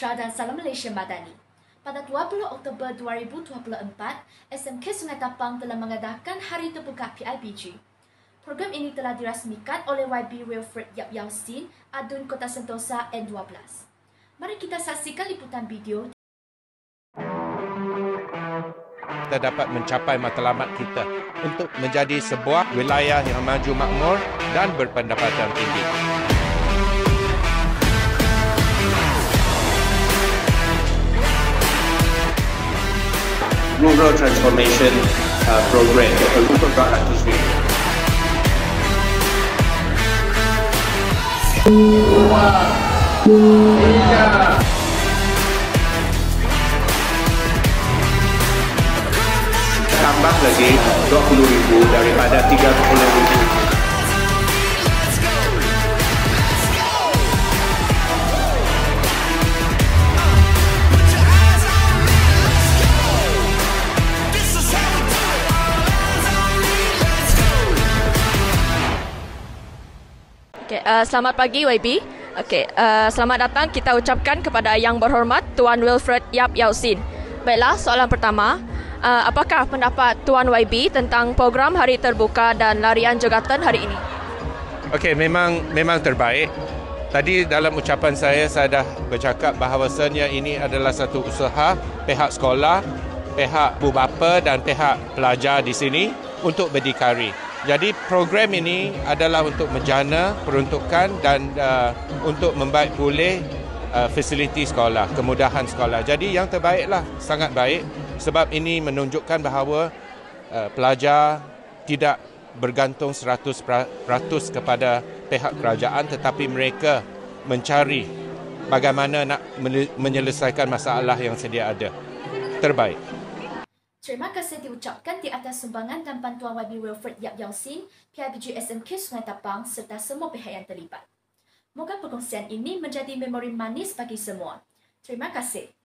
sejahtera dan salam Malaysia Madani. Pada 20 Oktober 2024, SMK Sungai Tapang telah mengadakan Hari Terbuka PIBG. Program ini telah dirasmikan oleh YB Wilfred Yap Yau Sin, Adun Kota Sentosa N12. Mari kita saksikan liputan video. Kita dapat mencapai matlamat kita untuk menjadi sebuah wilayah yang maju makmur dan berpendapatan tinggi. Rural Transformation Program atau Rural Rakyat Swing. Tambah lagi 20,000 daripada 30,000. Selamat pagi YB. Selamat datang kita ucapkan kepada Yang Berhormat Tuan Wilfred Yap Yau Sin. Baiklah, soalan pertama. Apakah pendapat Tuan YB tentang program Hari Terbuka dan Larian Jogatan hari ini? Memang terbaik. Tadi dalam ucapan saya dah bercakap bahawasanya ini adalah satu usaha pihak sekolah, pihak ibu bapa dan pihak pelajar di sini untuk berdikari. Jadi program ini adalah untuk menjana peruntukan dan untuk membaik pulih fasiliti sekolah, kemudahan sekolah. Jadi yang terbaiklah, sangat baik sebab ini menunjukkan bahawa pelajar tidak bergantung 100% kepada pihak kerajaan tetapi mereka mencari bagaimana nak menyelesaikan masalah yang sedia ada. Terbaik. Terima kasih diucapkan di atas sumbangan dan bantuan YB Wilfred Yap Yau Sin, PIBG SMK Sungai Tapang serta semua pihak yang terlibat. Moga perkongsian ini menjadi memori manis bagi semua. Terima kasih.